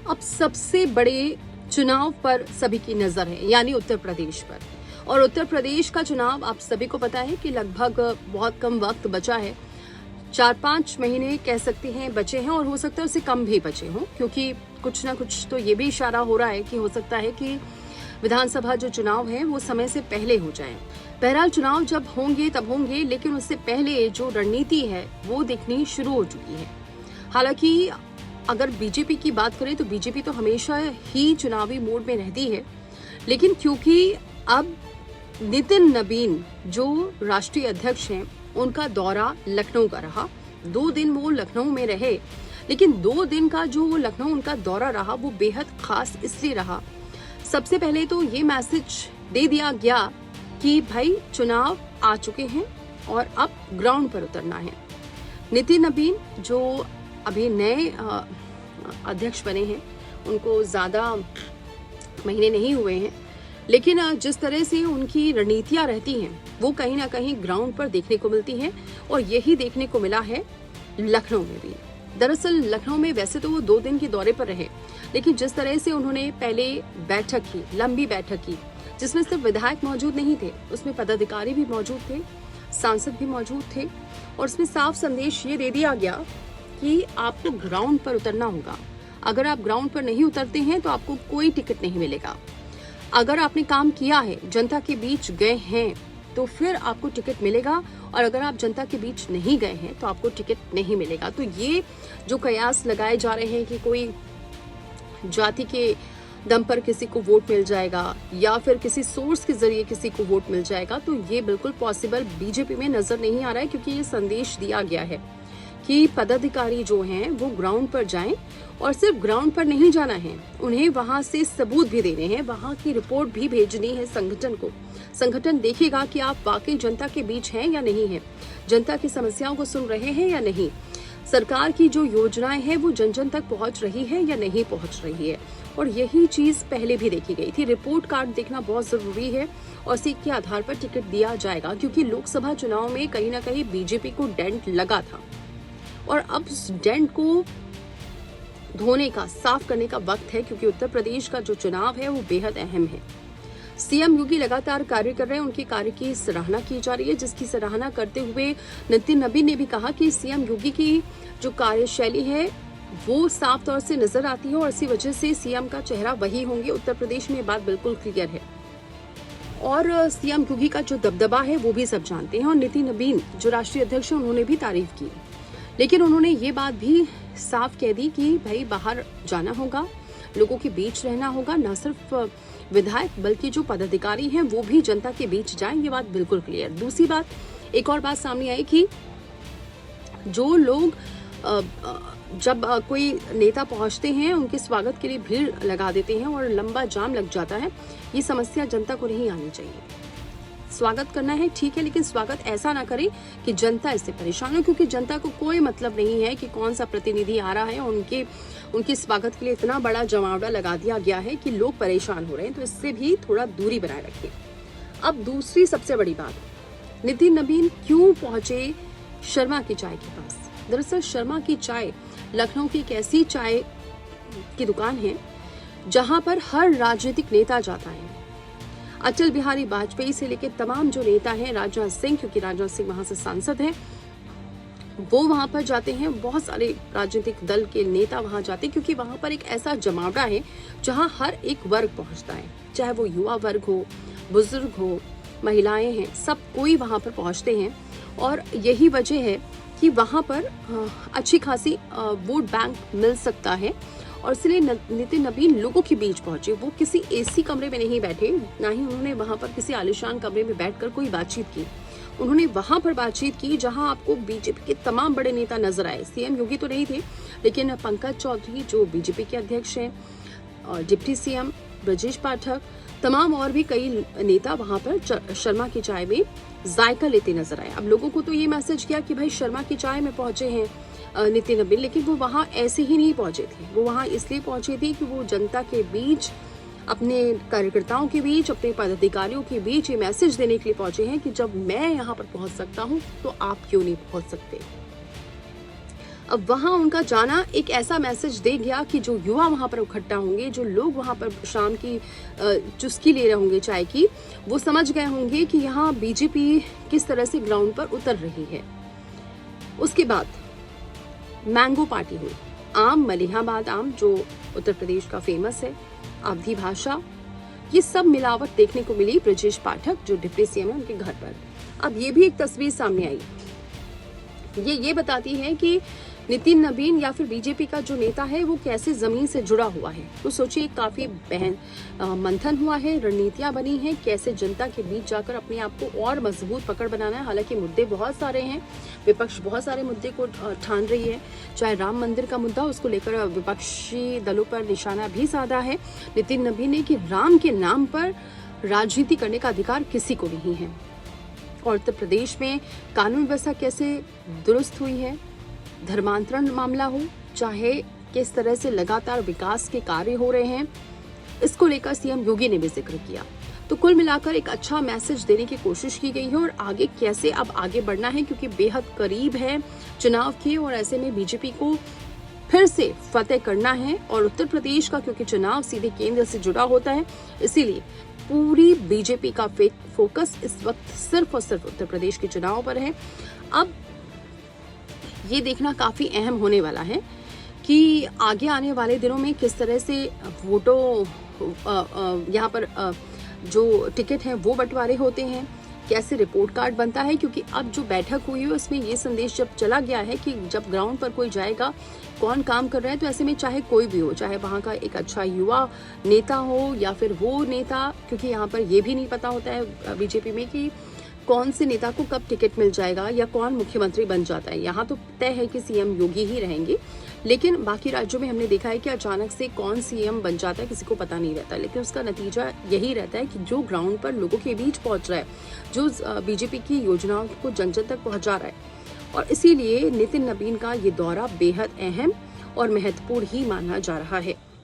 अब सबसे बड़े चुनाव पर सभी की नजर है, यानी उत्तर प्रदेश पर। और उत्तर प्रदेश का चुनाव आप सभी को पता है कि लगभग बहुत कम वक्त बचा है, 4-5 महीने कह सकते हैं बचे हैं, और हो सकता है उससे कम भी बचे हों, क्योंकि कुछ ना कुछ तो ये भी इशारा हो रहा है कि हो सकता है कि विधानसभा जो चुनाव है वो समय से पहले हो जाए। बहरहाल चुनाव जब होंगे तब होंगे, लेकिन उससे पहले जो रणनीति है वो दिखनी शुरू हो चुकी है। हालांकि अगर बीजेपी की बात करें तो बीजेपी तो हमेशा ही चुनावी मोड में रहती है, लेकिन क्योंकि अब नितिन नबीन जो राष्ट्रीय अध्यक्ष हैं उनका दौरा लखनऊ का रहा, 2 दिन वो लखनऊ में रहे, लेकिन 2 दिन का जो वो लखनऊ उनका दौरा रहा वो बेहद खास इसलिए रहा, सबसे पहले तो ये मैसेज दे दिया गया कि भाई चुनाव आ चुके हैं और अब ग्राउंड पर उतरना है। नितिन नबीन जो अभी नए अध्यक्ष बने हैं, उनको ज़्यादा महीने नहीं हुए हैं, लेकिन जिस तरह से उनकी रणनीतियाँ रहती हैं वो कहीं ना कहीं ग्राउंड पर देखने को मिलती हैं, और यही देखने को मिला है लखनऊ में भी। दरअसल लखनऊ में वैसे तो वो 2 दिन के दौरे पर रहे, लेकिन जिस तरह से उन्होंने पहले बैठक की, लंबी बैठक की, जिसमें सिर्फ विधायक मौजूद नहीं थे, उसमें पदाधिकारी भी मौजूद थे, सांसद भी मौजूद थे, और उसमें साफ संदेश ये दे दिया गया कि आपको ग्राउंड पर उतरना होगा। अगर आप ग्राउंड पर नहीं उतरते हैं तो आपको कोई टिकट नहीं मिलेगा। अगर आपने काम किया है, जनता के बीच गए हैं, तो फिर आपको टिकट मिलेगा, और अगर आप जनता के बीच नहीं गए हैं तो आपको टिकट नहीं मिलेगा। तो ये जो कयास लगाए जा रहे हैं कि कोई जाति के दम पर किसी को वोट मिल जाएगा या फिर किसी सोर्स के जरिए किसी को वोट मिल जाएगा, तो ये बिल्कुल पॉसिबल बीजेपी में नजर नहीं आ रहा है, क्योंकि ये संदेश दिया गया है कि पदाधिकारी जो हैं वो ग्राउंड पर जाएं, और सिर्फ ग्राउंड पर नहीं जाना है, उन्हें वहां से सबूत भी देने हैं, वहां की रिपोर्ट भी भेजनी है संगठन को। संगठन देखेगा कि आप वाकई जनता के बीच हैं या नहीं है, जनता की समस्याओं को सुन रहे हैं या नहीं, सरकार की जो योजनाएं हैं वो जन जन तक पहुंच रही है या नहीं पहुंच रही है। और यही चीज पहले भी देखी गई थी। रिपोर्ट कार्ड देखना बहुत जरूरी है, और इसी के आधार पर टिकट दिया जाएगा, क्योंकि लोकसभा चुनाव में कहीं ना कहीं बीजेपी को डेंट लगा था, और अब उस डेंट को धोने का, साफ करने का वक्त है, क्योंकि उत्तर प्रदेश का जो चुनाव है वो बेहद अहम है। सीएम योगी लगातार कार्य कर रहे हैं, उनके कार्य की सराहना की जा रही है, जिसकी सराहना करते हुए नितिन नबीन ने भी कहा कि सीएम योगी की जो कार्यशैली है वो साफ तौर से नजर आती है, और इसी वजह से सीएम का चेहरा वही होंगे। उत्तर प्रदेश में ये बात बिल्कुल क्लियर है, और सीएम योगी का जो दबदबा है वो भी सब जानते हैं। और नितिन नबीन जो राष्ट्रीय अध्यक्ष हैं उन्होंने भी तारीफ की, लेकिन उन्होंने ये बात भी साफ कह दी कि भाई बाहर जाना होगा, लोगों के बीच रहना होगा, न सिर्फ विधायक बल्कि जो पदाधिकारी हैं वो भी जनता के बीच जाएं, ये बात बिल्कुल क्लियर। दूसरी बात, एक और बात सामने आई कि जो लोग जब कोई नेता पहुंचते हैं उनके स्वागत के लिए भीड़ लगा देते हैं और लंबा जाम लग जाता है, ये समस्या जनता को नहीं आनी चाहिए। स्वागत करना है ठीक है, लेकिन स्वागत ऐसा ना करें कि जनता इससे परेशान हो, क्योंकि जनता को कोई मतलब नहीं है कि कौन सा प्रतिनिधि आ रहा है, और उनके स्वागत के लिए इतना बड़ा जमावड़ा लगा दिया गया है कि लोग परेशान हो रहे हैं, तो इससे भी थोड़ा दूरी बनाए रखें। अब दूसरी सबसे बड़ी बात, नितिन नबीन क्यों पहुंचे शर्मा की चाय के पास? दरअसल शर्मा की चाय लखनऊ की एक ऐसी चाय की दुकान है जहां पर हर राजनीतिक नेता जाता है। अटल बिहारी वाजपेयी से लेकर तमाम जो नेता हैं, राजनाथ सिंह, क्योंकि राजनाथ सिंह वहां से सांसद हैं, वो वहां पर जाते हैं, बहुत सारे राजनीतिक दल के नेता वहां जाते हैं, क्योंकि वहां पर एक ऐसा जमावड़ा है जहां हर एक वर्ग पहुंचता है, चाहे वो युवा वर्ग हो, बुजुर्ग हो, महिलाएं हैं, सब कोई वहां पर पहुंचते हैं। और यही वजह है कि वहां पर अच्छी खासी वोट बैंक मिल सकता है, और इसलिए नितिन नबीन लोगों के बीच पहुंचे। वो किसी एसी कमरे में नहीं बैठे, ना ही उन्होंने वहां पर किसी आलिशान कमरे में बैठकर कोई बातचीत की। उन्होंने वहां पर बातचीत की जहां आपको बीजेपी के तमाम बड़े नेता नजर आए। सीएम योगी तो नहीं थे, लेकिन पंकज चौधरी जो बीजेपी के अध्यक्ष हैं, और डिप्टी सीएम ब्रजेश पाठक, तमाम और भी कई नेता वहां पर शर्मा की चाय में जायका लेते नजर आए। अब लोगों को तो ये मैसेज किया कि भाई शर्मा की चाय में पहुंचे हैं नितिन नबीन, लेकिन वो वहां ऐसे ही नहीं पहुंचे थे। वो वहां इसलिए पहुंचे थे कि वो जनता के बीच, अपने कार्यकर्ताओं के बीच, अपने पदाधिकारियों के बीच ये मैसेज देने के लिए पहुंचे हैं कि जब मैं यहाँ पर पहुंच सकता हूँ तो आप क्यों नहीं पहुंच सकते। अब वहां उनका जाना एक ऐसा मैसेज दे गया कि जो युवा वहां पर इकट्ठा होंगे, जो लोग वहां पर शाम की चुस्की ले रहे होंगे चाय की, वो समझ गए होंगे कि यहाँ बीजेपी किस तरह से ग्राउंड पर उतर रही है। उसके बाद मैंगो पार्टी हुई। आम, मलिहाबाद आम जो उत्तर प्रदेश का फेमस है, अवधी भाषा, ये सब मिलावट देखने को मिली ब्रजेश पाठक जो डिप्टी सीएम है उनके घर पर। अब ये भी एक तस्वीर सामने आई, ये बताती है कि नितिन नबीन या फिर बीजेपी का जो नेता है वो कैसे जमीन से जुड़ा हुआ है। तो सोचिए, काफी मंथन हुआ है, रणनीतियां बनी हैं, कैसे जनता के बीच जाकर अपने आप को और मजबूत पकड़ बनाना है। हालांकि मुद्दे बहुत सारे हैं, विपक्ष बहुत सारे मुद्दे को ठान रही है, चाहे राम मंदिर का मुद्दा, उसको लेकर विपक्षी दलों पर निशाना भी साधा है नितिन नबीन ने कि राम के नाम पर राजनीति करने का अधिकार किसी को नहीं है। और उत्तर प्रदेश में कानून व्यवस्था कैसे दुरुस्त हुई है, धर्मांतरण मामला हो, चाहे किस तरह से लगातार विकास के कार्य हो रहे हैं, इसको लेकर सीएम योगी ने भी जिक्र किया। तो कुल मिलाकर एक अच्छा मैसेज देने की कोशिश की गई है और आगे कैसे अब आगे बढ़ना है, क्योंकि बेहद करीब है चुनाव के और ऐसे में बीजेपी को फिर से फतेह करना है। और उत्तर प्रदेश का क्योंकि चुनाव सीधे केंद्र से जुड़ा होता है, इसीलिए पूरी बीजेपी का फोकस इस वक्त सिर्फ और सिर्फ उत्तर प्रदेश के चुनाव पर है। अब ये देखना काफी अहम होने वाला है कि आगे आने वाले दिनों में किस तरह से वोटों यहाँ पर जो टिकट हैं वो बंटवारे होते हैं, कैसे रिपोर्ट कार्ड बनता है, क्योंकि अब जो बैठक हुई है उसमें ये संदेश जब चला गया है कि जब ग्राउंड पर कोई जाएगा कौन काम कर रहा है, तो ऐसे में चाहे कोई भी हो, चाहे वहाँ का एक अच्छा युवा नेता हो या फिर वो नेता, क्योंकि यहाँ पर ये भी नहीं पता होता है बीजेपी में कि कौन से नेता को कब टिकट मिल जाएगा या कौन मुख्यमंत्री बन जाता है। यहाँ तो तय है कि सीएम योगी ही रहेंगे, लेकिन बाकी राज्यों में हमने देखा है कि अचानक से कौन सीएम बन जाता है किसी को पता नहीं रहता, लेकिन उसका नतीजा यही रहता है कि जो ग्राउंड पर लोगों के बीच पहुंच रहा है, जो बीजेपी की योजनाओं को जन जन तक पहुंचा रहा है। और इसीलिए नितिन नबीन का ये दौरा बेहद अहम और महत्वपूर्ण ही माना जा रहा है।